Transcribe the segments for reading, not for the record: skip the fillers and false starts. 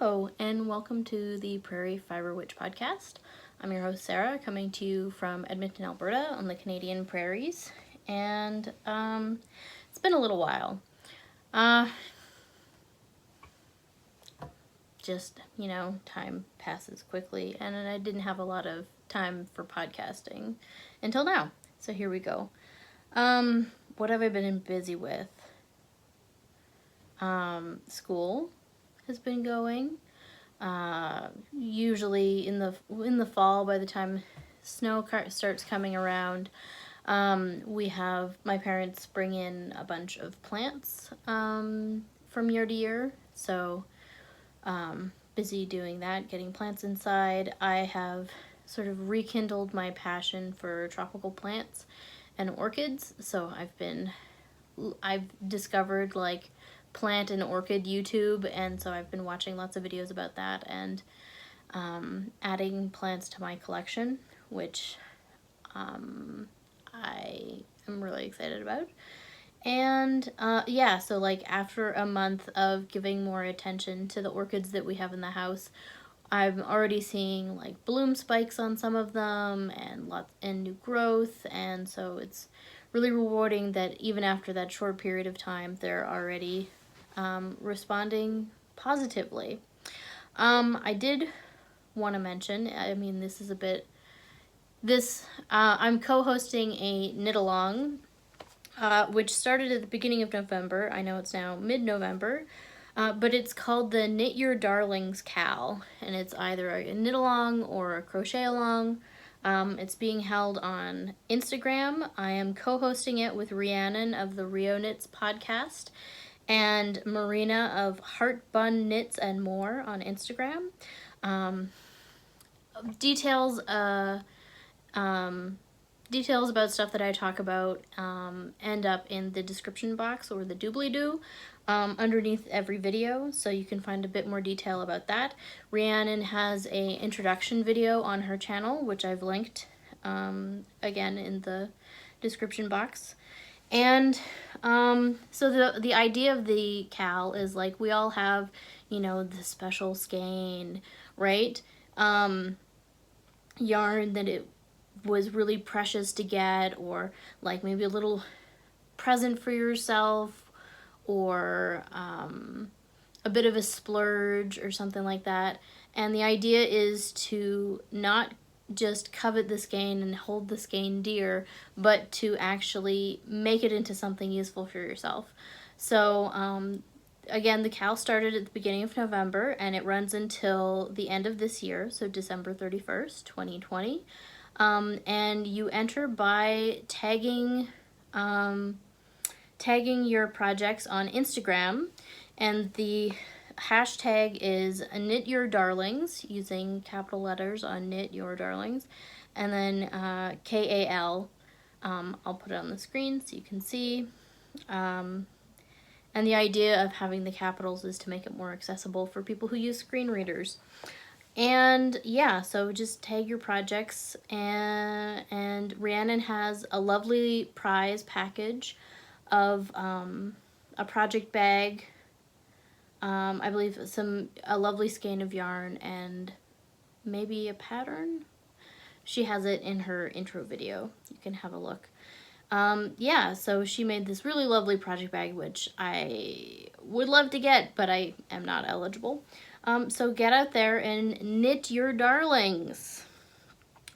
Hello, and welcome to the Prairie Fibre Witch podcast. I'm your host, Sarah, coming to you from Edmonton, Alberta, on the Canadian prairies. And it's been a little while. Time passes quickly, and I didn't have a lot of time for podcasting until now. So here we go. What have I been busy with? School has been going. Usually in the fall, by the time snow starts coming around, we have my parents bring in a bunch of plants from year to year. So busy doing that, getting plants inside. I have sort of rekindled my passion for tropical plants and orchids. So I've discovered like plant and orchid YouTube, and so I've been watching lots of videos about that and adding plants to my collection, which I am really excited about. And so like after a month of giving more attention to the orchids that we have in the house, I'm already seeing like bloom spikes on some of them and new growth, and so it's really rewarding that even after that short period of time, they're already responding positively. I did want to mention, I'm co-hosting a knit-along, which started at the beginning of November. I know it's now mid-November, but it's called the Knit Your Darlings KAL, and it's either a knit-along or a crochet-along. It's being held on Instagram. I am co-hosting it with Rhiannon of the Ryoknits podcast and Marina of Heartbunknitsandmore on Instagram. Details about stuff that I talk about end up in the description box or the doobly-doo underneath every video, so you can find a bit more detail about that. Rhiannon has a introduction video on her channel, which I've linked again in the description box. And so the idea of the KAL is like we all have, the special skein, right? Yarn that it was really precious to get, or like maybe a little present for yourself, or a bit of a splurge or something like that. And the idea is to not just covet the skein and hold the skein dear, but to actually make it into something useful for yourself. So again, the KAL started at the beginning of November, and it runs until the end of this year, so December 31st, 2020. And you enter by tagging your projects on Instagram, and the hashtag is Knit Your Darlings, using capital letters on Knit Your Darlings, and then KAL. I'll put it on the screen so you can see. And the idea of having the capitals is to make it more accessible for people who use screen readers. And yeah, so just tag your projects, and Rhiannon has a lovely prize package of a project bag, I believe a lovely skein of yarn, and maybe a pattern. She has it in her intro video. You can have a look. So she made this really lovely project bag, which I would love to get, but I am not eligible. So get out there and knit your darlings.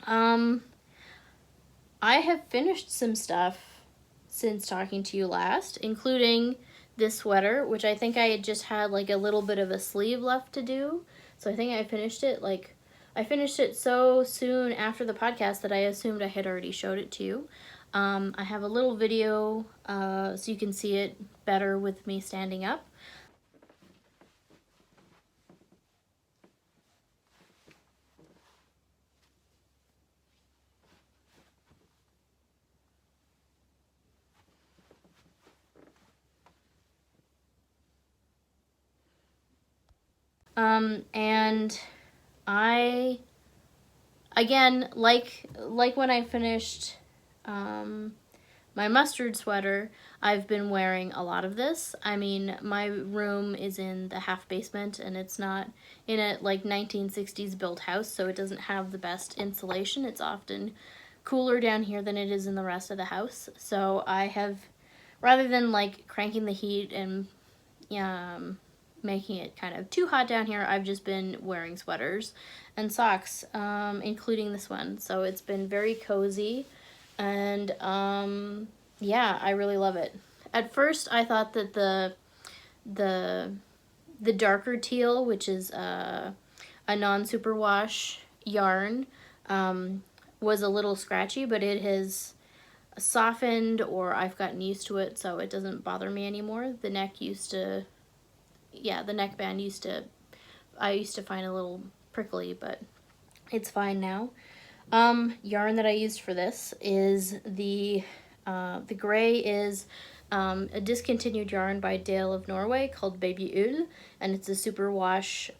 I have finished some stuff since talking to you last, including this sweater, which I think I just had like a little bit of a sleeve left to do. So I think I finished it so soon after the podcast that I assumed I had already showed it to you. I have a little video so you can see it better with me standing up. And I, again, like when I finished my mustard sweater, I've been wearing a lot of this. I mean, my room is in the half basement and it's not in a like 1960s built house, so it doesn't have the best insulation. It's often cooler down here than it is in the rest of the house. So I have, rather than like cranking the heat and making it kind of too hot down here, I've just been wearing sweaters and socks, including this one. So it's been very cozy, and yeah, I really love it. At first I thought that the darker teal, which is a non-superwash yarn, was a little scratchy, but it has softened, or I've gotten used to it, so it doesn't bother me anymore. The neck used to, the neckband I used to find a little prickly, but it's fine now. Yarn that I used for this is the gray is a discontinued yarn by Dale of Norway called Baby Ull, and it's a superwash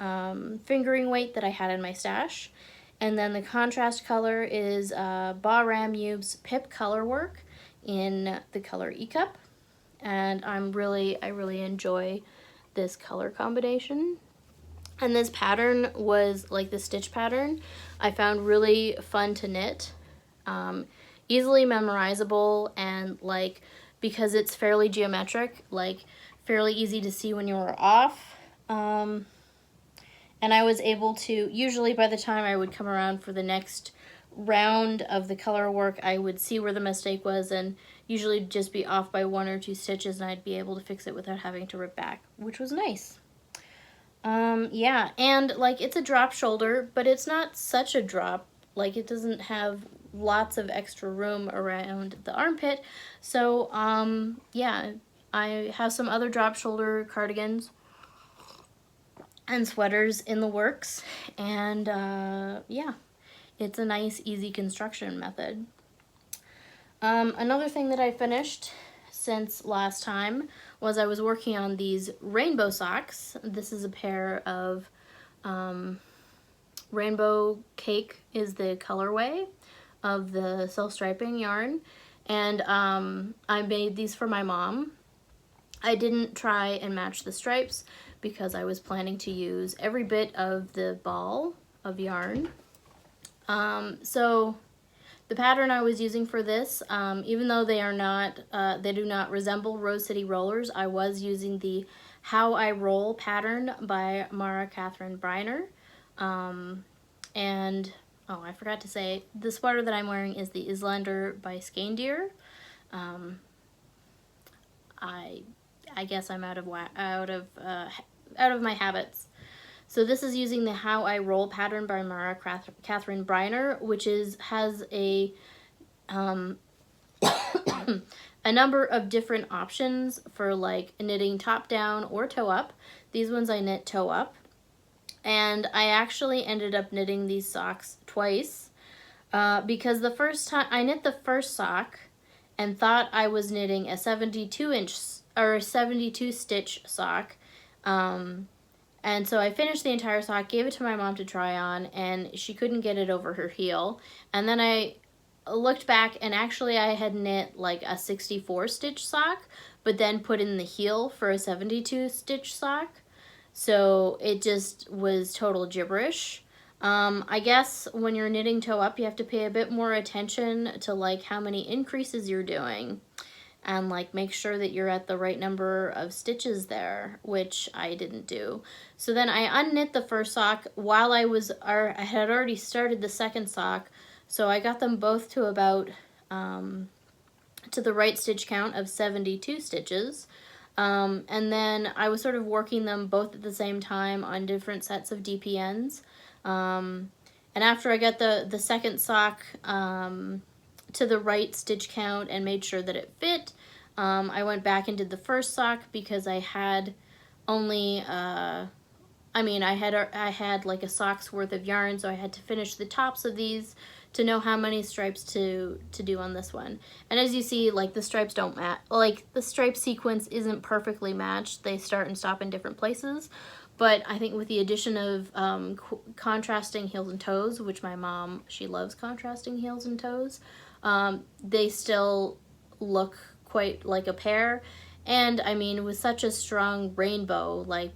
fingering weight that I had in my stash. And then the contrast color is Baa Ram Ewe Pipcolourwork in the color Eccup, and I really enjoy this color combination. And this pattern was, like the stitch pattern, I found really fun to knit, easily memorizable, and like, because it's fairly geometric, like fairly easy to see when you were off. And I was able to, usually by the time I would come around for the next round of the color work, I would see where the mistake was and usually just be off by 1 or 2 stitches, and I'd be able to fix it without having to rip back, which was nice. Yeah, and like it's a drop shoulder, but it's not such a drop. Like it doesn't have lots of extra room around the armpit. So yeah, I have some other drop shoulder cardigans and sweaters in the works, and yeah, it's a nice easy construction method. Another thing that I finished since last time was I was working on these rainbow socks. This is a pair of Rainbow Cake is the colorway of the self-striping yarn, and I made these for my mom. I didn't try and match the stripes because I was planning to use every bit of the ball of yarn. So the pattern I was using for this, even though they are not, they do not resemble Rose City Rollers, I was using the How I Roll pattern by Mara Catherine Bryner. And, oh, I forgot to say, the sweater that I'm wearing is the Islander by Skeindeer. I guess I'm out of my habits. So this is using the How I Roll pattern by Mara Catherine Bryner, which has a a number of different options for like knitting top down or toe up. These ones I knit toe up, and I actually ended up knitting these socks twice because the first time I knit the first sock and thought I was knitting a 72-inch or a 72 stitch sock. And so I finished the entire sock, gave it to my mom to try on, and she couldn't get it over her heel. And then I looked back, and actually I had knit like a 64 stitch sock, but then put in the heel for a 72 stitch sock. So it just was total gibberish. I guess when you're knitting toe up, you have to pay a bit more attention to like how many increases you're doing, and like make sure that you're at the right number of stitches there, which I didn't do. So then I unknit the first sock while I had already started the second sock, so I got them both to about to the right stitch count of 72 stitches. And then I was sort of working them both at the same time on different sets of DPNs. And after I got the second sock to the right stitch count and made sure that it fit, I went back and did the first sock because I had only, I had like a sock's worth of yarn, so I had to finish the tops of these to know how many stripes to do on this one. And as you see, like the stripes don't match, like the stripe sequence isn't perfectly matched. They start and stop in different places. But I think with the addition of contrasting heels and toes, which my mom, she loves contrasting heels and toes, they still look quite like a pair. And I mean, with such a strong rainbow, like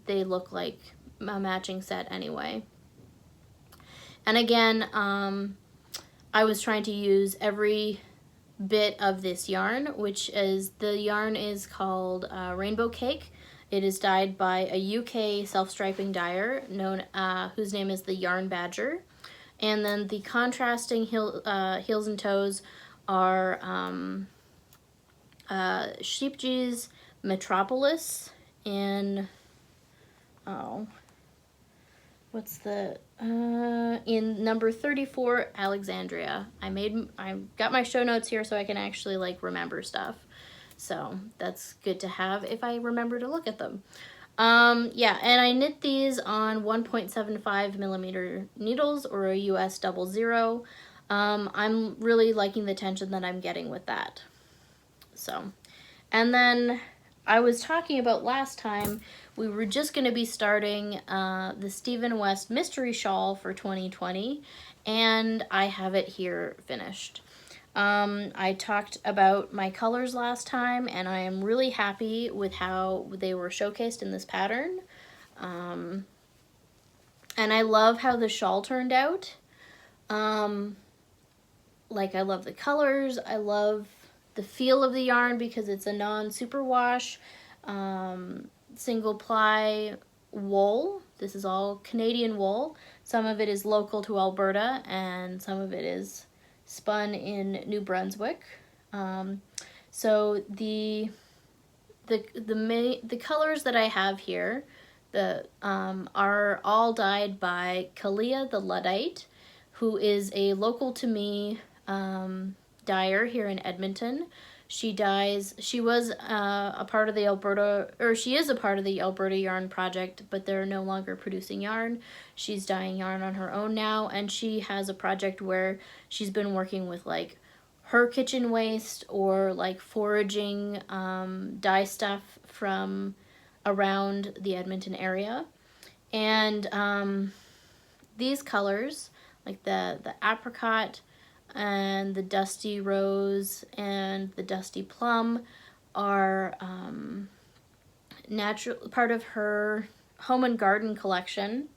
they look like a matching set anyway. And again, I was trying to use every bit of this yarn, which is, the yarn is called Rainbow Cake. It is dyed by a UK self-striping dyer known whose name is the Yarn Badger. And then the contrasting heels and toes are Scheepjes Metropolis and what's the in number 34 Alexandria. I got my show notes here so I can actually like remember stuff. So that's good to have if I remember to look at them. Yeah, and I knit these on 1.75 millimeter needles, or a US 00. I'm really liking the tension that I'm getting with that. So, and then I was talking about last time, we were just going to be starting the Stephen West Mystery Shawl for 2020, and I have it here finished. I talked about my colors last time, and I am really happy with how they were showcased in this pattern. And I love how the shawl turned out. Like, I love the colors. I love the feel of the yarn because it's a non-superwash, single ply wool. This is all Canadian wool. Some of it is local to Alberta, and some of it is spun in New Brunswick. So the colors that I have here are all dyed by Kalia the Luddite, who is a local to me dyer here in Edmonton. She was a part of the Alberta, or she is a part of the Alberta Yarn Project, but they're no longer producing yarn. She's dyeing yarn on her own now, and she has a project where she's been working with like her kitchen waste or like foraging dye stuff from around the Edmonton area. And these colors, like the apricot and the dusty rose and the dusty plum, are natural part of her home and garden collection.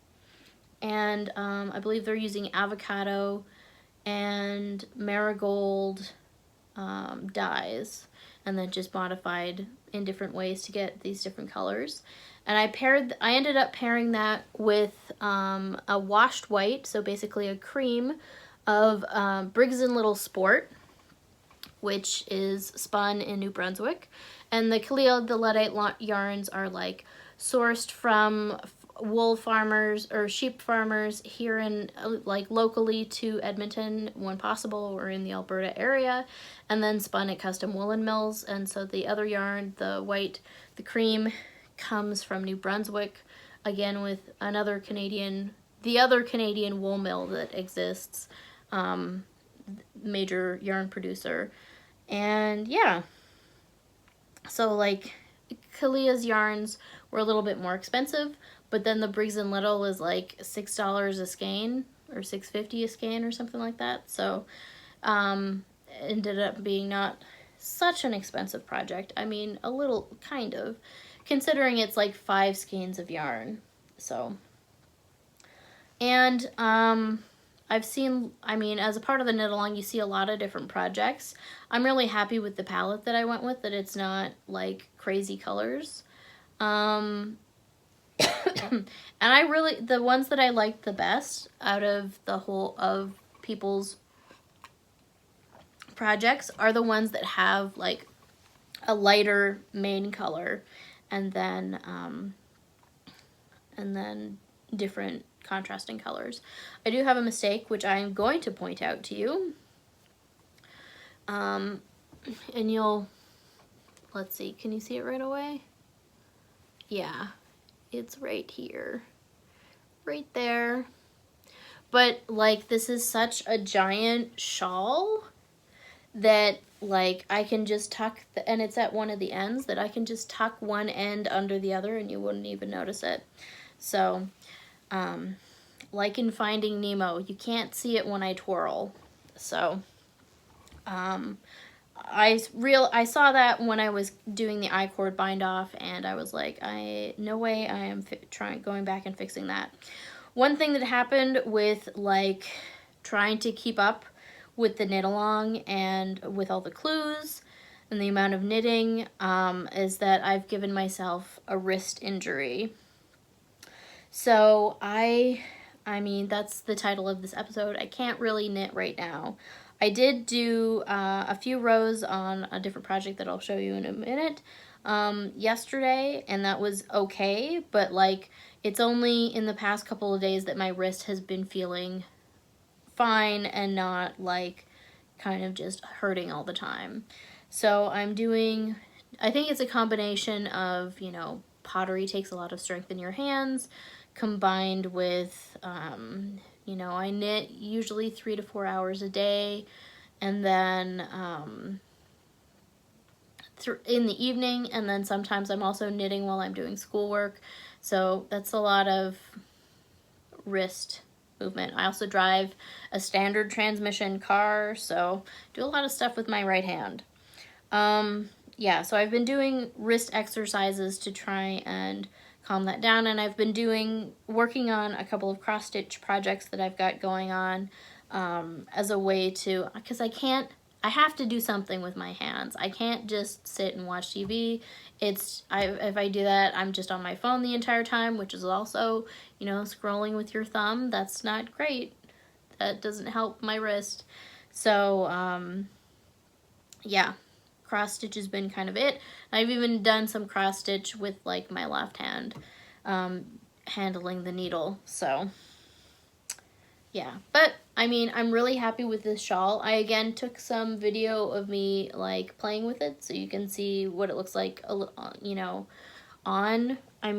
And I believe they're using avocado and marigold dyes, and then just modified in different ways to get these different colors. And I ended up pairing that with a washed white, so basically a cream of Briggs & Little Sport, which is spun in New Brunswick. And the Kalia the Luddite yarns are like sourced from wool farmers or sheep farmers here in like locally to Edmonton when possible, or in the Alberta area, and then spun at custom woolen mills. And so the other yarn, the white, the cream, comes from New Brunswick, again with the other Canadian wool mill that exists, major yarn producer. And yeah, so like Kalia's yarns were a little bit more expensive, but then the Briggs & Little is like $6 a skein, or $6.50 a skein, or something like that. So ended up being not such an expensive project. I mean, a little, kind of, considering it's like 5 skeins of yarn. So, and I've seen, I mean, as a part of the knit along, you see a lot of different projects. I'm really happy with the palette that I went with, that it's not like crazy colors. And I really, the ones that I liked the best out of the whole of people's projects are the ones that have like a lighter main color, and then different contrasting colors. I do have a mistake, which I am going to point out to you. And let's see, can you see it right away? Yeah, it's right here, right there. But like, this is such a giant shawl that like I can just tuck and it's at one of the ends, that I can just tuck one end under the other and you wouldn't even notice it. So like in Finding Nemo, you can't see it when I twirl. So I saw that when I was doing the I-cord bind off, and I was like, no way I am going back and fixing that. One thing that happened with like trying to keep up with the knit along and with all the clues and the amount of knitting is that I've given myself a wrist injury. So I mean, that's the title of this episode. I can't really knit right now. I did do a few rows on a different project that I'll show you in a minute yesterday, and that was okay, but like it's only in the past couple of days that my wrist has been feeling fine and not like kind of just hurting all the time. So I'm doing, I think it's a combination of, you know, pottery takes a lot of strength in your hands, combined with, you know, I knit usually 3 to 4 hours a day, and then in the evening, and then sometimes I'm also knitting while I'm doing schoolwork. So that's a lot of wrist movement. I also drive a standard transmission car, so do a lot of stuff with my right hand. Yeah, so I've been doing wrist exercises to try and calm that down, and I've been working on a couple of cross stitch projects that I've got going on as a way to, because I have to do something with my hands. I can't just sit and watch TV. If I do that, I'm just on my phone the entire time, which is also, you know, scrolling with your thumb. That's not great. That doesn't help my wrist. So, yeah, cross stitch has been kind of it. I've even done some cross stitch with like my left hand, handling the needle. So yeah, but I mean, I'm really happy with this shawl. I again took some video of me like playing with it so you can see what it looks like, you know, on. I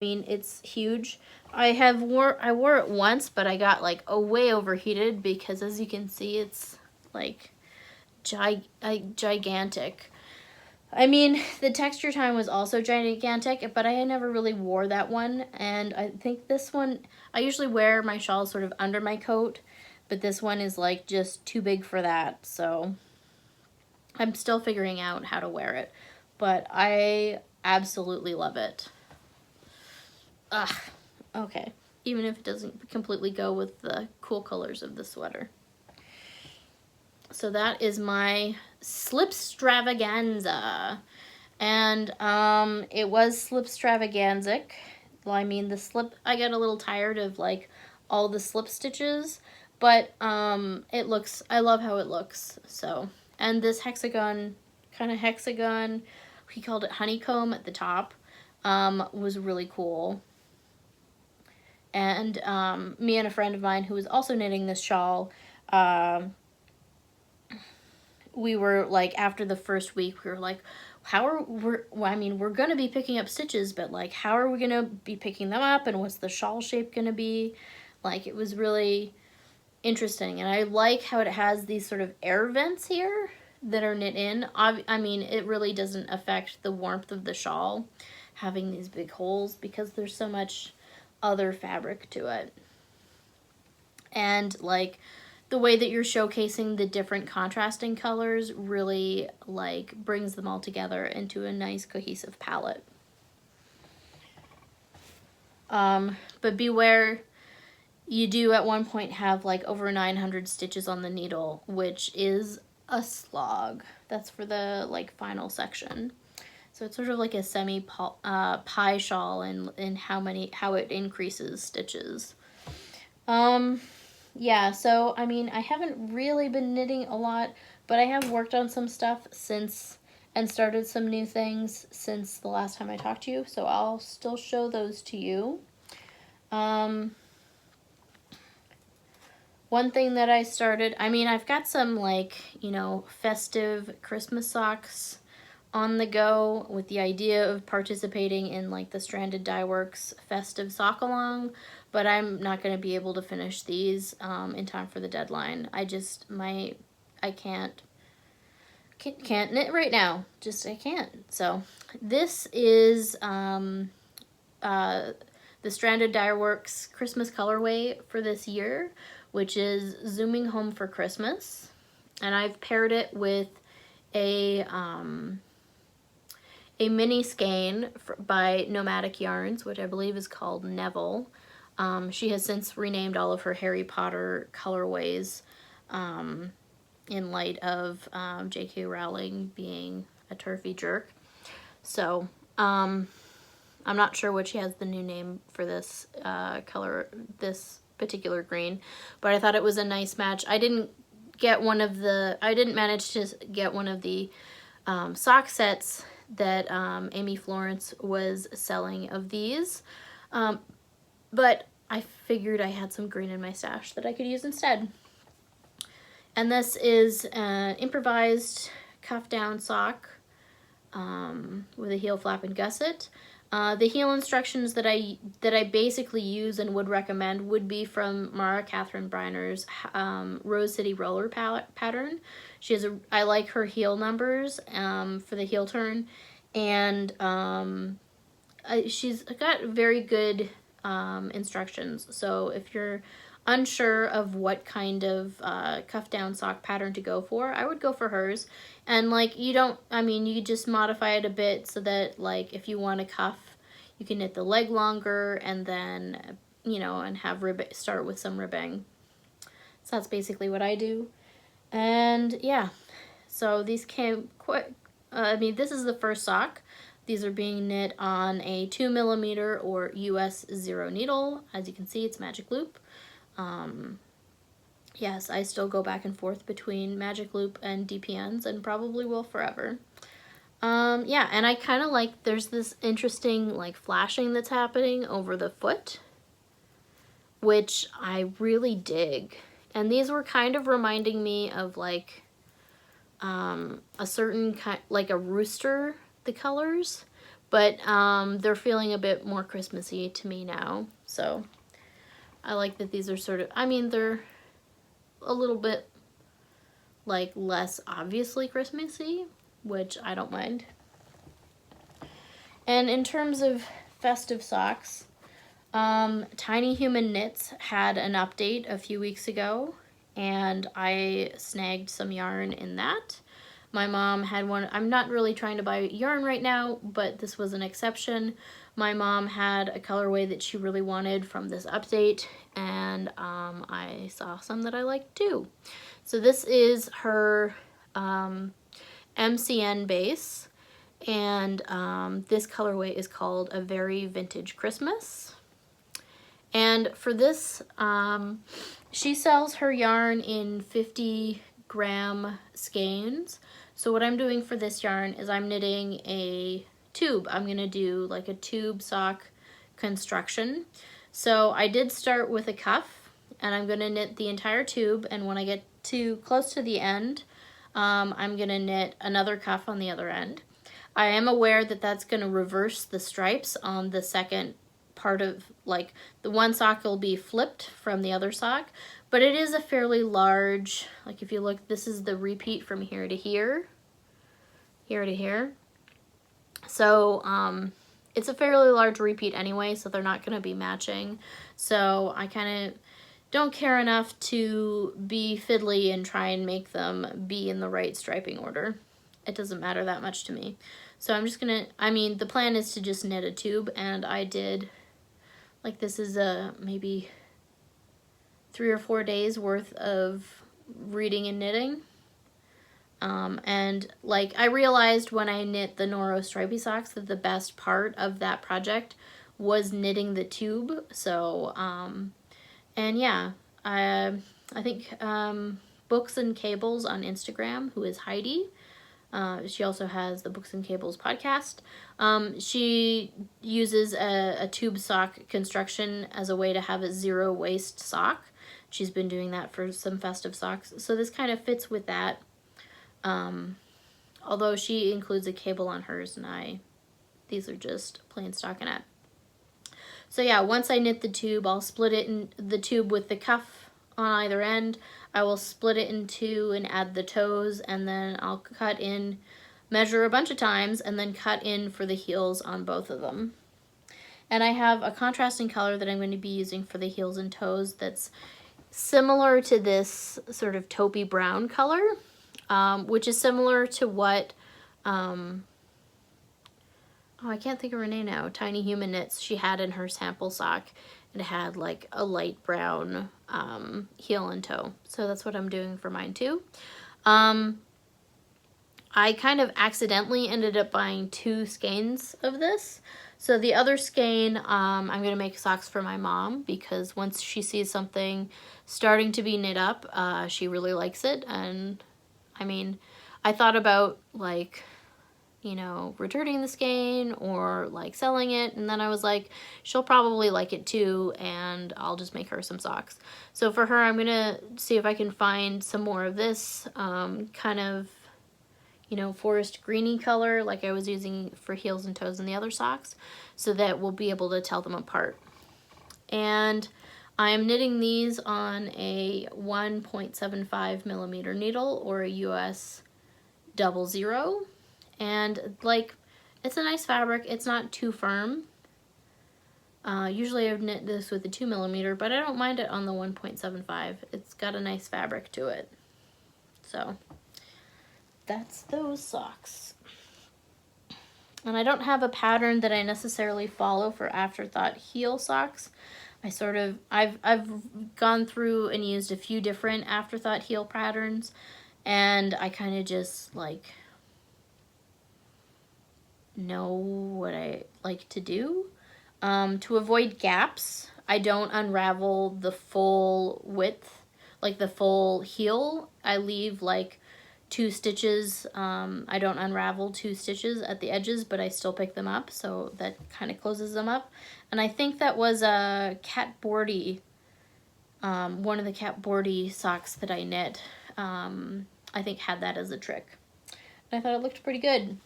mean, it's huge. I wore it once, but I got like way overheated because, as you can see, it's like gigantic. I mean, the texture time was also gigantic, but I never really wore that one, and I think this one, I usually wear my shawl sort of under my coat, but this one is like just too big for that, so I'm still figuring out how to wear it, but I absolutely love it. Ugh, okay. Even if it doesn't completely go with the cool colors of the sweater. So that is my Slipstravaganza. And it was Slipstravaganzic. Well, I mean, I got a little tired of like all the slip stitches, but I love how it looks. So, and this hexagon, we called it honeycomb at the top, was really cool. And me and a friend of mine who was also knitting this shawl, we were like, after the first week, we were like, we're gonna be picking up stitches, but like, how are we gonna be picking them up, and what's the shawl shape gonna be? Like, it was really interesting, and I like how it has these sort of air vents here that are knit in. I mean, it really doesn't affect the warmth of the shawl having these big holes because there's so much other fabric to it. And like the way that you're showcasing the different contrasting colors really like brings them all together into a nice cohesive palette. But beware, you do at one point have like over 900 stitches on the needle, which is a slog. That's for the like final section. So it's sort of like a semi pie shawl in how it increases stitches. Yeah, so I mean, I haven't really been knitting a lot, but I have worked on some stuff and started some new things since the last time I talked to you, so I'll still show those to you. One thing that I started, I mean, I've got some like, you know, festive Christmas socks on the go with the idea of participating in like the Stranded Dye Works festive sock along, but I'm not going to be able to finish these in time for the deadline. I can't knit right now. I can't. So this is the Stranded Dye Works Christmas colorway for this year, which is Zooming Home for Christmas. And I've paired it with a mini skein by Nomadic Yarns, which I believe is called Neville. She has since renamed all of her Harry Potter colorways in light of J.K. Rowling being a turfy jerk. So I'm not sure what she has the new name for this color, this particular green, but I thought it was a nice match. I didn't manage to get one of the sock sets that Amy Florence was selling of these, but I figured I had some green in my stash that I could use instead. And this is an improvised cuff down sock with a heel flap and gusset. The heel instructions that I basically use and would recommend would be from Mara Catherine Bryner's Rose City Roller pattern. I like her heel numbers for the heel turn, and she's got very good instructions. So if you're unsure of what kind of cuff down sock pattern to go for, I would go for hers. And like you just modify it a bit so that like if you want a cuff, you can knit the leg longer and then, you know, and have start with some ribbing. So that's basically what I do. And yeah, so these came quite, this is the first sock. These are being knit on a 2mm or US 0 needle. As you can see, it's magic loop. Yes, I still go back and forth between magic loop and DPNs and probably will forever. Yeah, and I kind of like, there's this interesting like flashing that's happening over the foot, which I really dig. And these were kind of reminding me of like a certain kind, like a rooster, the colors, but they're feeling a bit more Christmassy to me now. So I like that these are sort of, they're a little bit like less obviously Christmassy, which I don't mind. And in terms of festive socks, Tiny Human Knits had an update a few weeks ago, and I snagged some yarn in that. My mom had one. I'm not really trying to buy yarn right now, but this was an exception. My mom had a colorway that she really wanted from this update, and I saw some that I liked too. So this is her MCN base, and this colorway is called A Very Vintage Christmas. And for this, she sells her yarn in 50-gram skeins. So what I'm doing for this yarn is I'm knitting a tube. I'm gonna do like a tube sock construction. So I did start with a cuff, and I'm gonna knit the entire tube, and when I get to close to the end, I'm gonna knit another cuff on the other end. I am aware that that's gonna reverse the stripes on the second part of, like, the one sock will be flipped from the other sock, but it is a fairly large, like if you look, this is the repeat from here to here, here to here. So it's a fairly large repeat anyway, so they're not gonna be matching. So I kind of don't care enough to be fiddly and try and make them be in the right striping order. It doesn't matter that much to me. So I'm just gonna, the plan is to just knit a tube, and I did, like, this is maybe 3 or 4 days worth of reading and knitting. And like I realized when I knit the Norah stripy socks that the best part of that project was knitting the tube. So, and yeah, I think Books and Cables on Instagram, who is Heidi, She also has the Books and Cables podcast. She uses a tube sock construction as a way to have a zero waste sock. She's been doing that for some festive socks. So this kind of fits with that. Although she includes a cable on hers, and these are just plain stockinette. So yeah, once I knit the tube, I'll split it in the tube with the cuff on either end. I will split it in two and add the toes, and then I'll cut in, measure a bunch of times, and then cut in for the heels on both of them. And I have a contrasting color that I'm going to be using for the heels and toes that's similar to this sort of taupey brown color, which is similar to what, I can't think of her name now, Tiny Human Knits, she had in her sample sock. It had like a light brown heel and toe. So that's what I'm doing for mine too. I kind of accidentally ended up buying 2 skeins of this. So the other skein, I'm going to make socks for my mom, because once she sees something starting to be knit up, she really likes it. And I mean, I thought about like, you know, returning the skein or like selling it, and then I was like, she'll probably like it too, and I'll just make her some socks. So for her, I'm gonna see if I can find some more of this kind of, you know, forest greeny color like I was using for heels and toes in the other socks, so that we'll be able to tell them apart. And I'm knitting these on a 1.75 millimeter needle, or a US 00. And like, it's a nice fabric. It's not too firm. Usually I've knit this with a 2 millimeter, but I don't mind it on the 1.75. It's got a nice fabric to it. So that's those socks. And I don't have a pattern that I necessarily follow for Afterthought heel socks. I've gone through and used a few different Afterthought heel patterns, and I kind of just like know what I like to do. To avoid gaps, I don't unravel the full width, like the full heel. I leave like 2 stitches. I don't unravel 2 stitches at the edges, but I still pick them up, so that kind of closes them up. And I think that was a Cat Boardy, one of the Cat Boardy socks that I knit, I think had that as a trick. And I thought it looked pretty good.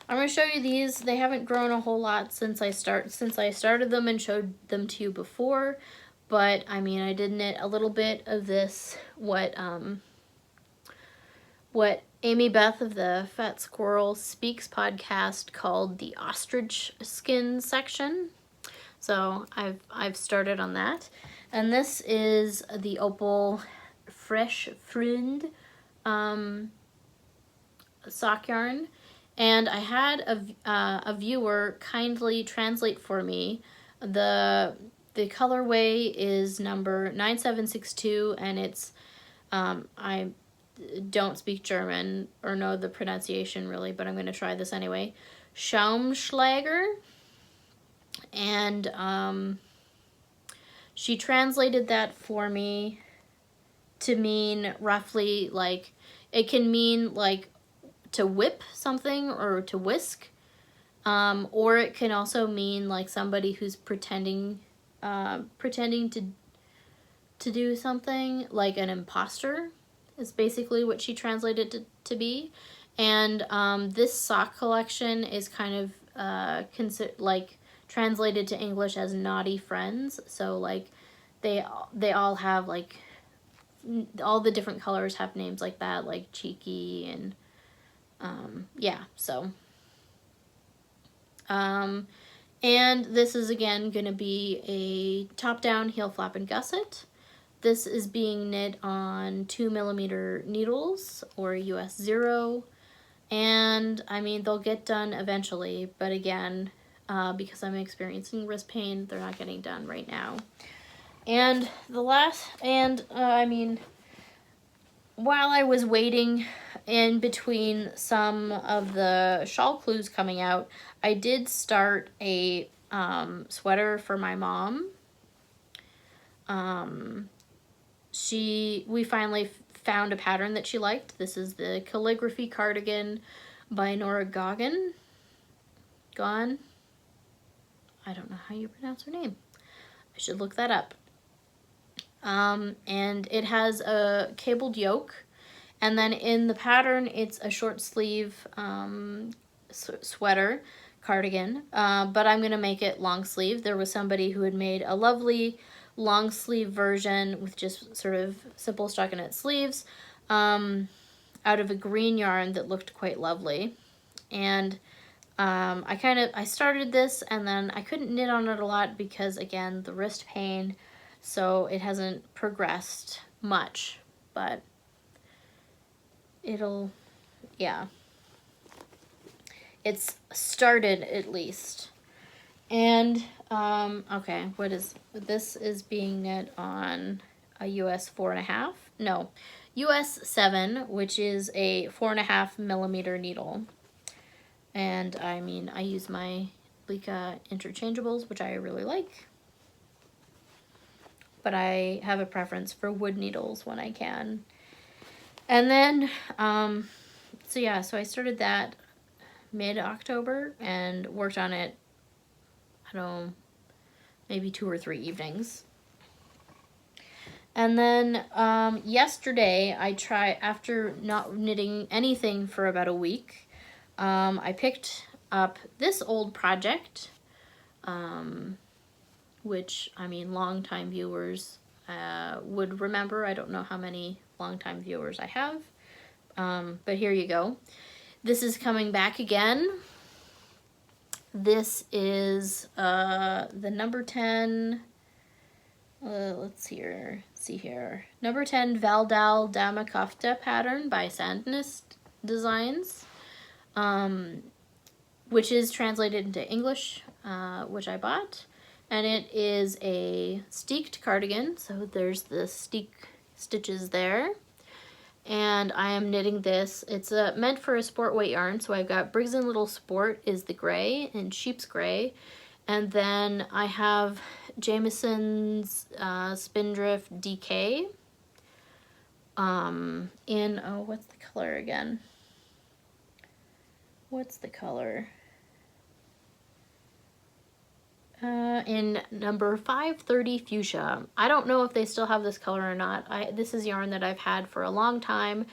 I'm going to show you these. They haven't grown a whole lot since I started them and showed them to you before, but I mean, I did knit a little bit of this, what Amy Beth of the Fat Squirrel Speaks podcast called the ostrich skin section. So I've started on that. And this is the Opal Freche Freunde sock yarn. And I had a viewer kindly translate for me. The colorway is number 9762, and it's, I don't speak German or know the pronunciation really, but I'm going to try this anyway. Schaumschläger. And she translated that for me to mean roughly like, it can mean like to whip something or to whisk, or it can also mean like somebody who's pretending to do something, like an imposter is basically what she translated it to be. And this sock collection is kind of like translated to English as naughty friends. So like they all have like, all the different colors have names like that, like cheeky and yeah, so and this is again going to be a top-down heel flap and gusset. This is being knit on 2 millimeter needles, or US 0, and I mean, they'll get done eventually, but again, because I'm experiencing wrist pain, they're not getting done right now. And I mean, while I was waiting in between some of the shawl clues coming out, I did start a sweater for my mom. We finally found a pattern that she liked. This is the Calligraphy Cardigan by Norah Gaughan. Gaughan? I don't know how you pronounce her name. I should look that up. And it has a cabled yoke, and then in the pattern it's a short sleeve sweater cardigan, but I'm gonna make it long sleeve. There was somebody who had made a lovely long sleeve version with just sort of simple stockinette sleeves out of a green yarn that looked quite lovely. And I started this, and then I couldn't knit on it a lot because, again, the wrist pain, so it hasn't progressed much, but it'll, yeah. It's started at least. And, okay, this is being knit on a US 4.5, no, US 7, which is a 4.5 millimeter needle. And I mean, I use my Leica interchangeables, which I really like, but I have a preference for wood needles when I can. And then, so yeah, so I started that mid-October and worked on it, I don't know, maybe 2 or 3 evenings. And then yesterday after not knitting anything for about a week, I picked up this old project, which, I mean, longtime viewers would remember. I don't know how many longtime viewers I have, but here you go. This is coming back again. This is the number 10, let's see here, number 10 Valdaldhammakafta pattern by Sandness Designs, which is translated into English, which I bought. And it is a steeked cardigan, so there's the steek stitches there. And I am knitting this. It's meant for a sport weight yarn, so I've got Briggs & Little Sport is the gray and Sheep's gray. And then I have Jamieson's Spindrift DK in, oh, what's the color again? What's the color? In number 530 Fuchsia. I don't know if they still have this color or not. This is yarn that I've had for a long time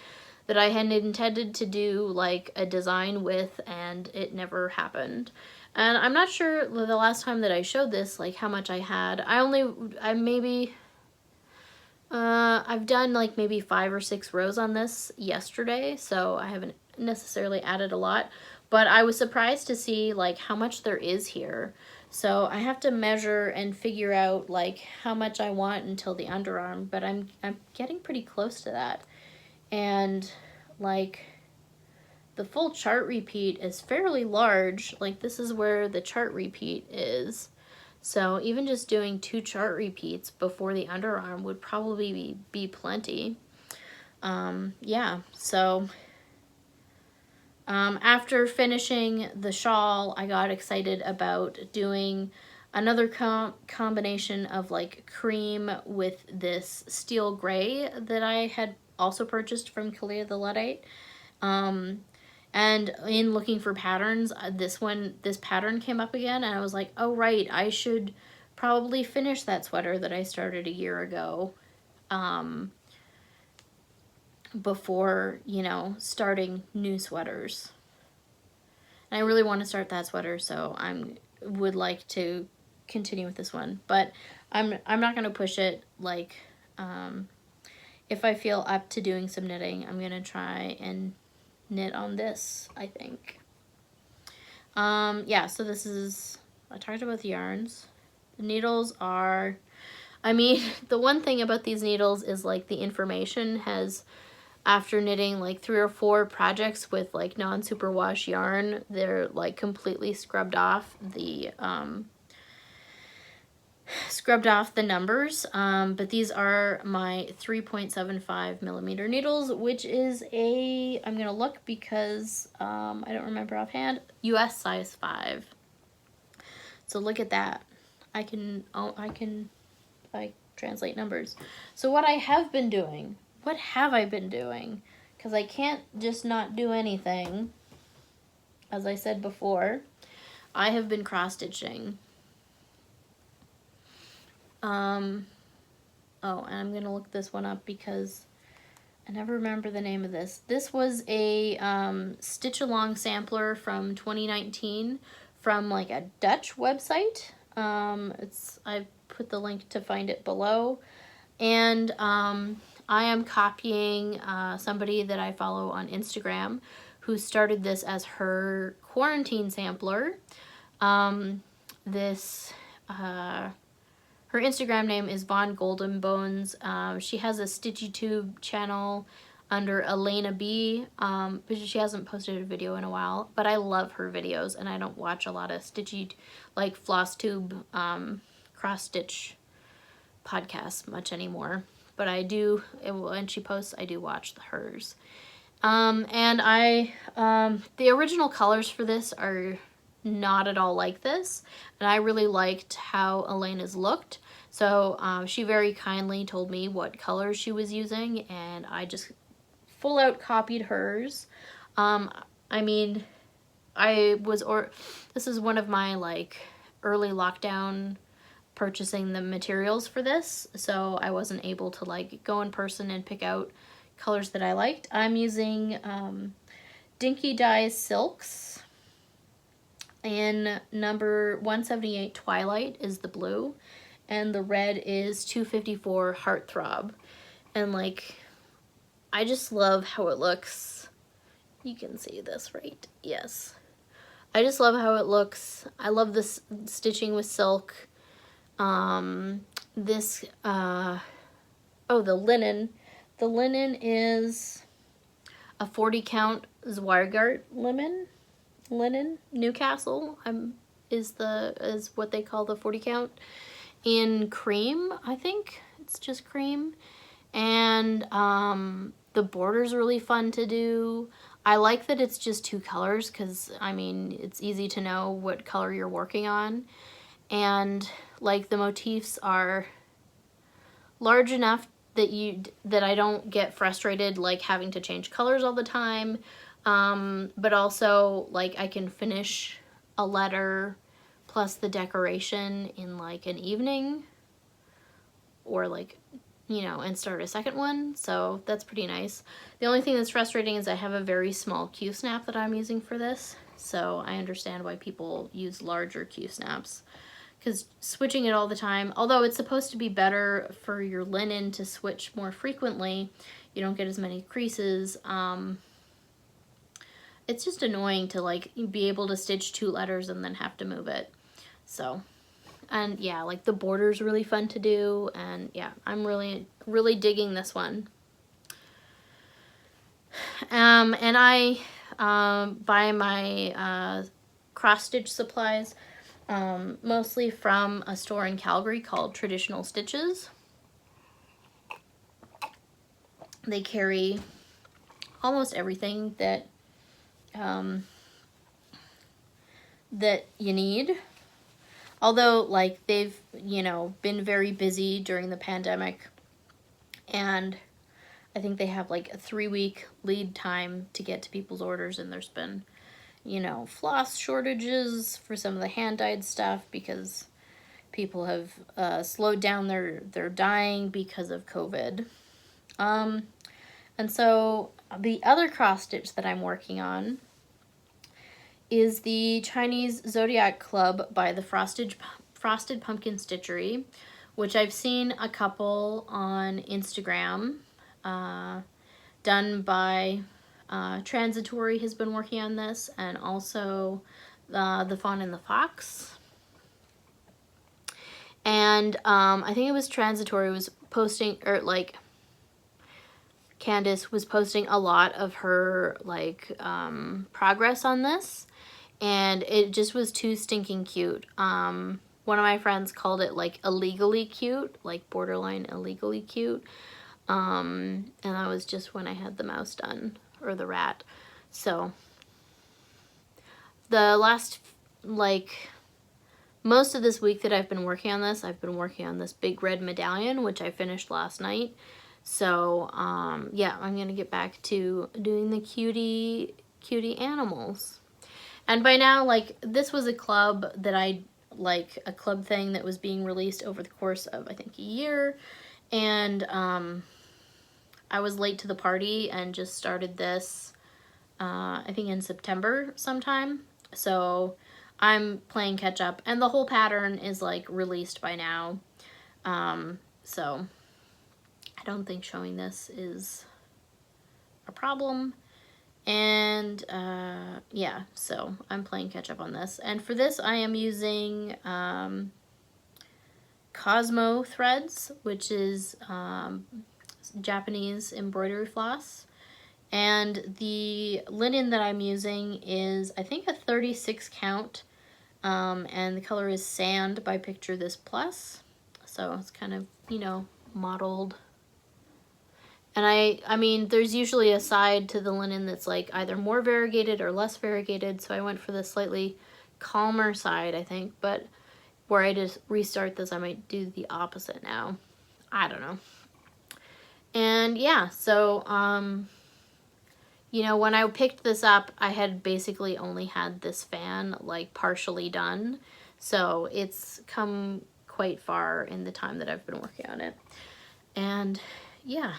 that I had intended to do like a design with, and it never happened. And I'm not sure the last time that I showed this, like how much I had. I've done like maybe 5 or 6 rows on this yesterday, so I haven't necessarily added a lot, but I was surprised to see like how much there is here. So I have to measure and figure out like how much I want until the underarm, but I'm getting pretty close to that. And like the full chart repeat is fairly large. Like this is where the chart repeat is. So even just doing 2 chart repeats before the underarm would probably be plenty. Yeah, so after finishing the shawl, I got excited about doing another combination of like cream with this steel gray that I had also purchased from Kalia the Luddite. And in looking for patterns, this pattern came up again, and I was like, oh right, I should probably finish that sweater that I started a year ago, before, you know, starting new sweaters. And I really want to start that sweater, so would like to continue with this one, but I'm not going to push it. Like, if I feel up to doing some knitting, I'm going to try and knit on this, I think. Yeah, so this is, I talked about the yarns. The needles are, I mean, the one thing about these needles is like the information has, after knitting like 3 or 4 projects with like non-superwash yarn, they're like completely scrubbed off the numbers, but these are my 3.75 millimeter needles, which is I'm gonna look because I don't remember offhand, US size 5. So look at that. I can translate numbers. So what I have been doing, what have I been doing? Because I can't just not do anything. As I said before, I have been cross-stitching. Oh, and I'm going to look this one up because I never remember the name of this. This was a stitch along sampler from 2019 from like a Dutch website. I've put the link to find it below. And I am copying somebody that I follow on Instagram who started this as her quarantine sampler. Her Instagram name is Von Golden Bones. She has a Stitchy Tube channel under Elena B, but she hasn't posted a video in a while. But I love her videos, and I don't watch a lot of Stitchy, like floss tube, cross stitch podcasts much anymore. But I do, when she posts, I do watch hers. And the original colors for this are not at all like this, and I really liked how Elena's looked, so she very kindly told me what colors she was using, and I just full out copied hers. I mean, this is one of my like early lockdown purchasing the materials for this, so I wasn't able to like go in person and pick out colors that I liked. I'm using Dinky Dye Silks, and number 178 Twilight is the blue, and the red is 254 Heartthrob. And like, I just love how it looks. You can see this, right? Yes. I just love how it looks. I love this stitching with silk. Oh, the linen. The linen is a 40 count Zweigart linen, Newcastle, is what they call the 40 count, in cream. I think it's just cream, and the border's really fun to do. I like that it's just 2 colors because I mean it's easy to know what color you're working on, and like the motifs are large enough that I don't get frustrated like having to change colors all the time. But also, like, I can finish a letter plus the decoration in, like, an evening, or, like, you know, and start a second one, so that's pretty nice. The only thing that's frustrating is I have a very small Q-snap that I'm using for this, so I understand why people use larger Q-snaps, because switching it all the time, although it's supposed to be better for your linen to switch more frequently, you don't get as many creases. It's just annoying to like be able to stitch 2 letters and then have to move it. So, and yeah, like the border's really fun to do, and yeah, I'm really digging this one. And I buy my cross stitch supplies mostly from a store in Calgary called Traditional Stitches. They carry almost everything that that you need. Although, like, they've, you know, been very busy during the pandemic, and I think they have like a 3-week lead time to get to people's orders, and there's been, you know, floss shortages for some of the hand-dyed stuff because people have slowed down their dyeing because of COVID. And so the other cross stitch that I'm working on is the Chinese Zodiac Club by the Frosted Pumpkin Stitchery, which I've seen a couple on Instagram, done by Transitory has been working on this, and also the Fawn and the Fox. And I think it was Transitory was posting, or like Candace was posting a lot of her like progress on this, and it just was too stinking cute. One of my friends called it like illegally cute, like borderline illegally cute. And that was just when I had the mouse done, or the rat. So the last, like, most of this week that I've been working on this, I've been working on this big red medallion, which I finished last night. So, yeah, I'm going to get back to doing the cutie animals. And by now, like, this was a club that a club thing that was being released over the course of, I think, a year. And I was late to the party and just started this, I think in September sometime. So I'm playing catch up. And the whole pattern is, like, released by now. So I don't think showing this is a problem. And yeah, so I'm playing catch up on this. And for this, I am using Cosmo threads, which is Japanese embroidery floss. And the linen that I'm using is, I think, a 36 count. And the color is Sand by Picture This Plus. So it's kind of, you know, modeled. And I mean, there's usually a side to the linen that's like either more variegated or less variegated. So I went for the slightly calmer side, I think. But where I just restart this, I might do the opposite now. I don't know. And yeah, so, you know, when I picked this up, I had basically only had this fan like partially done. So it's come quite far in the time that I've been working on it. And yeah,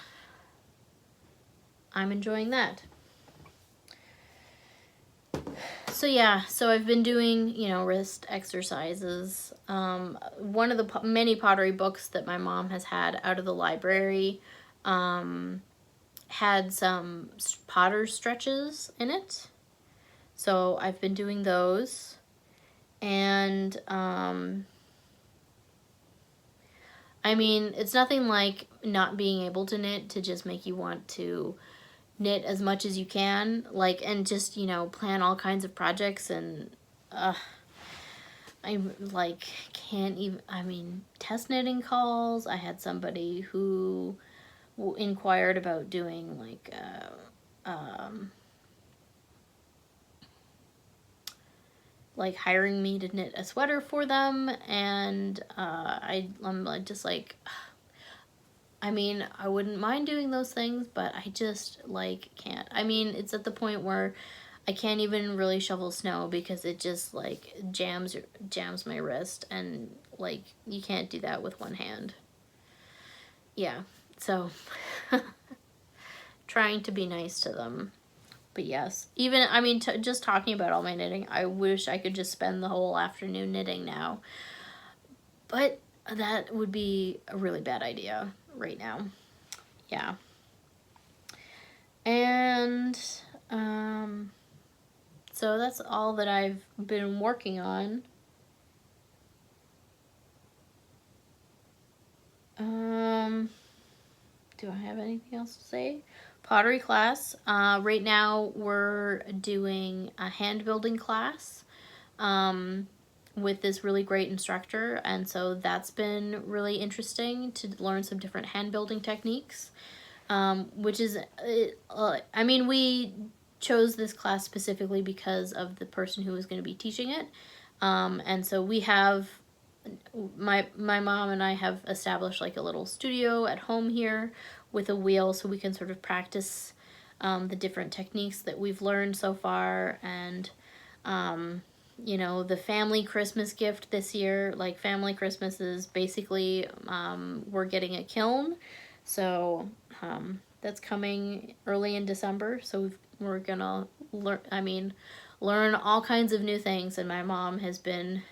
I'm enjoying that. So yeah, so I've been doing, you know, wrist exercises. One of the many pottery books that my mom has had out of the library had some potter's stretches in it. So I've been doing those. And I mean, it's nothing like not being able to knit to just make you want to knit as much as you can, like, and just, you know, plan all kinds of projects. And I like can't even, I mean, test knitting calls. I had somebody who inquired about doing like hiring me to knit a sweater for them. And I'm just like, I mean, I wouldn't mind doing those things, but I just, like, can't. I mean, it's at the point where I can't even really shovel snow because it just, like, jams my wrist, and, like, you can't do that with one hand. Yeah, so trying to be nice to them. But yes, even, I mean, just talking about all my knitting, I wish I could just spend the whole afternoon knitting now. But that would be a really bad idea right now. Yeah. And so that's all that I've been working on. Do I have anything else to say? Pottery class. Right now we're doing a hand building class with this really great instructor, and so that's been really interesting to learn some different hand building techniques, which is, I mean, we chose this class specifically because of the person who was going to be teaching it, and so we have, my mom and I have established like a little studio at home here with a wheel, so we can sort of practice the different techniques that we've learned so far. And you know, the family Christmas gift this year, like family Christmas is basically we're getting a kiln, so that's coming early in December. So we're gonna learn all kinds of new things, and my mom has been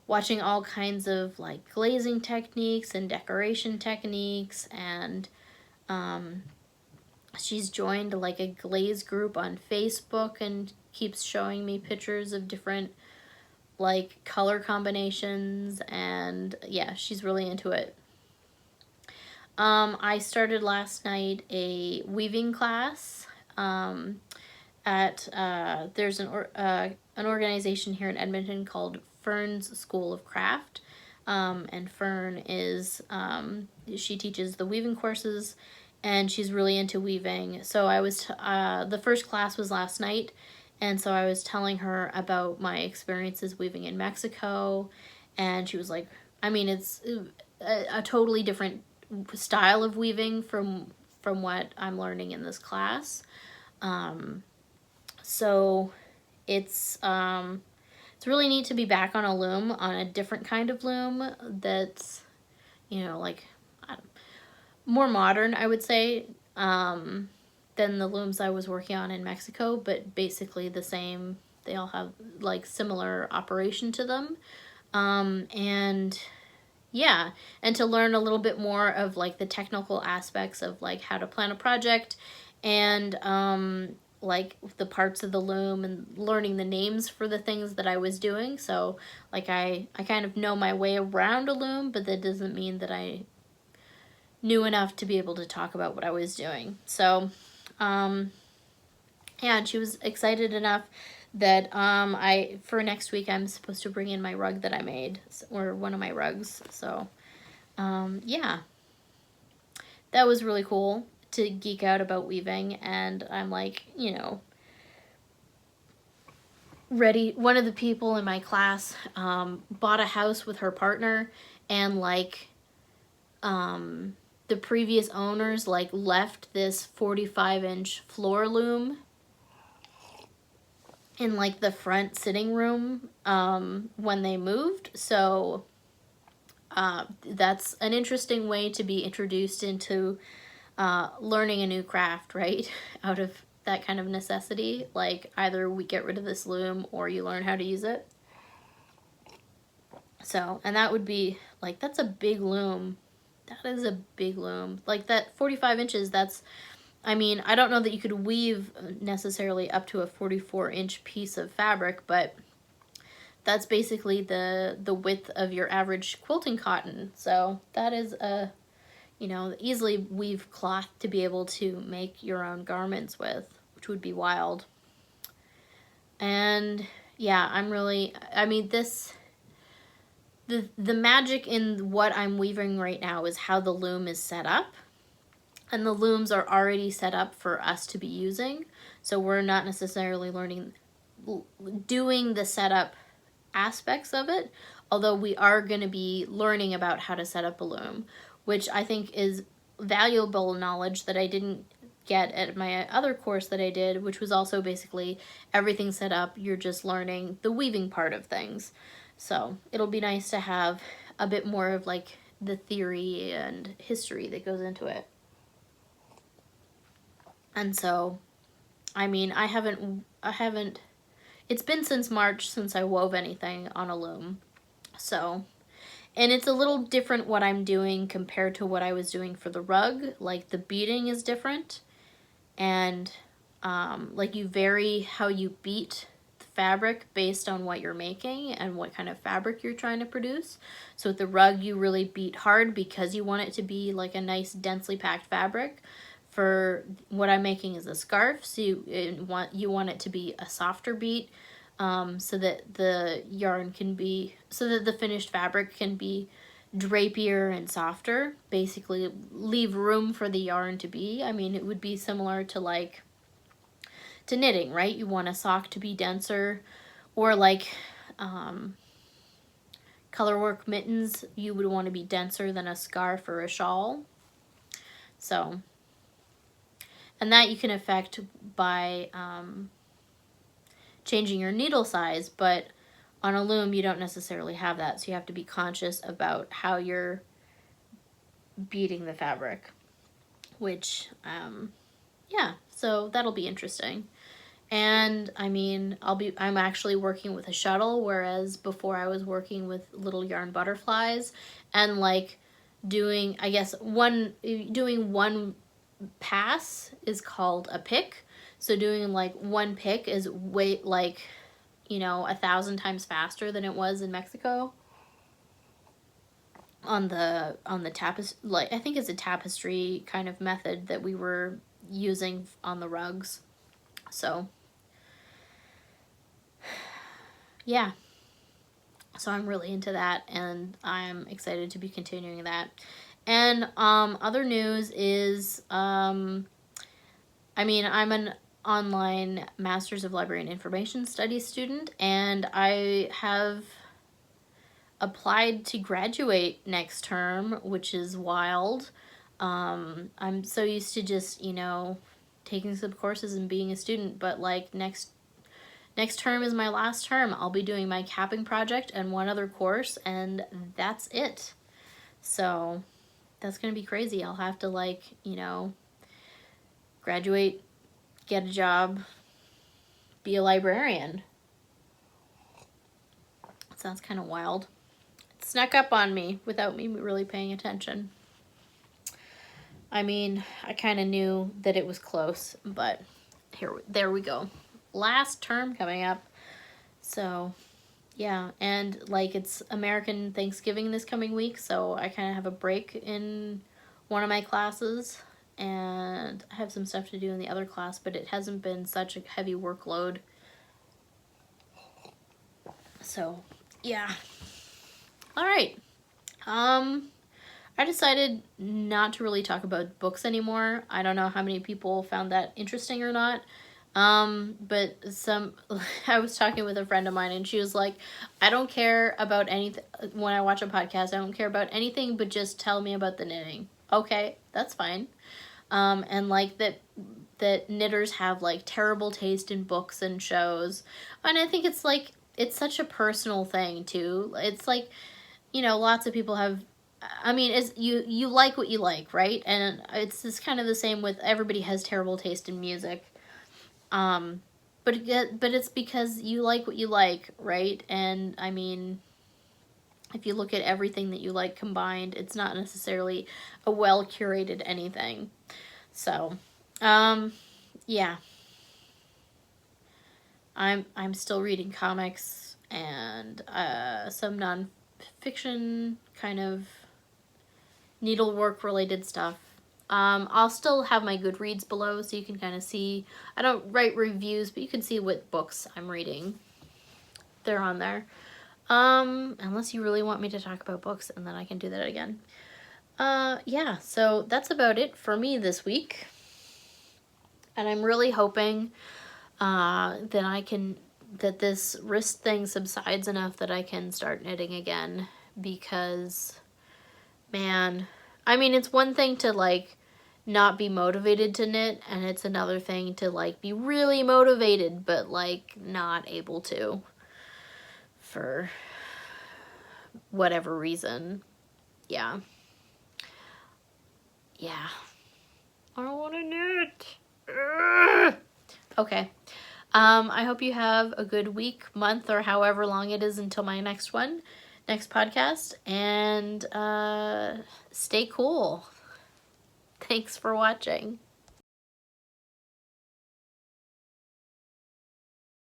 watching all kinds of like glazing techniques and decoration techniques, and she's joined like a glaze group on Facebook and keeps showing me pictures of different like color combinations, and yeah, she's really into it. I started last night a weaving class at there's an organization here in Edmonton called Fern's School of Craft, and Fern is she teaches the weaving courses, and she's really into weaving. So I was the first class was last night, and so I was telling her about my experiences weaving in Mexico, and she was like, I mean, it's a totally different style of weaving from what I'm learning in this class. So it's really neat to be back on a loom, on a different kind of loom that's, you know, like more modern, I would say, than the looms I was working on in Mexico, but basically the same. They all have like similar operation to them. And yeah, and to learn a little bit more of like the technical aspects of like how to plan a project, and like the parts of the loom, and learning the names for the things that I was doing. So like I kind of know my way around a loom, but that doesn't mean that I knew enough to be able to talk about what I was doing. So yeah, and she was excited enough that for next week I'm supposed to bring in my rug that I made, or one of my rugs. So yeah, that was really cool to geek out about weaving. And I'm like, you know, ready. One of the people in my class bought a house with her partner, and like the previous owners like left this 45-inch floor loom in like the front sitting room when they moved. So that's an interesting way to be introduced into learning a new craft, right? Out of that kind of necessity. Like either we get rid of this loom or you learn how to use it. So, and that would be like, that's a big loom. That is a big loom. Like that 45 inches, that's, I mean, I don't know that you could weave necessarily up to a 44-inch piece of fabric, but that's basically the width of your average quilting cotton. So that is a, you know, easily weave cloth to be able to make your own garments with, which would be wild. And yeah, I'm really, I mean, the magic in what I'm weaving right now is how the loom is set up. And the looms are already set up for us to be using. So we're not necessarily doing the setup aspects of it, although we are going to be learning about how to set up a loom, which I think is valuable knowledge that I didn't get at my other course that I did, which was also basically everything set up. You're just learning the weaving part of things. So it'll be nice to have a bit more of like the theory and history that goes into it. And so, I mean, I haven't, it's been since March since I wove anything on a loom. So, and it's a little different what I'm doing compared to what I was doing for the rug. Like the beating is different, and like you vary how you beat the fabric based on what you're making and what kind of fabric you're trying to produce. So with the rug, you really beat hard because you want it to be like a nice densely packed fabric. For what I'm making is a scarf, so you want it to be a softer beat, so that the yarn can be, so that the finished fabric can be drapier and softer. Basically, leave room for the yarn to be. I mean, it would be similar to like to knitting, right? You want a sock to be denser, or like colorwork mittens, you would want to be denser than a scarf or a shawl. So. And that you can affect by changing your needle size, but on a loom you don't necessarily have that, so you have to be conscious about how you're beating the fabric, which yeah, so that'll be interesting. And I mean, I'm actually working with a shuttle, whereas before I was working with little yarn butterflies, and like doing, I guess, one pass is called a pick. So doing like one pick is way, like, you know, 1,000 times faster than it was in Mexico on the tapestry, like I think it's a tapestry kind of method that we were using on the rugs. So yeah, so I'm really into that, and I'm excited to be continuing that. And other news is, I mean, I'm an online Masters of Library and Information Studies student, and I have applied to graduate next term, which is wild. I'm so used to just, you know, taking some courses and being a student, but like next term is my last term. I'll be doing my capping project and one other course, and that's it. So that's gonna be crazy. I'll have to, like, you know, graduate, get a job, be a librarian. Sounds kind of wild. It snuck up on me without me really paying attention. I mean, I kind of knew that it was close, but there we go. Last term coming up. So, yeah, and like it's American Thanksgiving this coming week, so I kind of have a break in one of my classes, and I have some stuff to do in the other class, but it hasn't been such a heavy workload. So, yeah. All right. I decided not to really talk about books anymore. I don't know how many people found that interesting or not. But I was talking with a friend of mine, and she was like, I don't care about anything when I watch a podcast. I don't care about anything, but just tell me about the knitting. Okay, that's fine. And like that knitters have like terrible taste in books and shows. And I think it's like, it's such a personal thing too. It's like, you know, lots of people have, I mean, it's, you like what you like, right? And it's just kind of the same with everybody has terrible taste in music. But it's because you like what you like, right? And I mean, if you look at everything that you like combined, it's not necessarily a well-curated anything. So, yeah. I'm still reading comics and some non-fiction kind of needlework related stuff. I'll still have my Goodreads below so you can kind of see. I don't write reviews, but you can see what books I'm reading. They're on there. Unless you really want me to talk about books, and then I can do that again. Yeah, so that's about it for me this week. And I'm really hoping that this wrist thing subsides enough that I can start knitting again, because, man, I mean, it's one thing to like not be motivated to knit, and it's another thing to like be really motivated but like not able to for whatever reason. Yeah. I want to knit. Ugh. Okay. I hope you have a good week, month, or however long it is until my next podcast, and stay cool. Thanks for watching.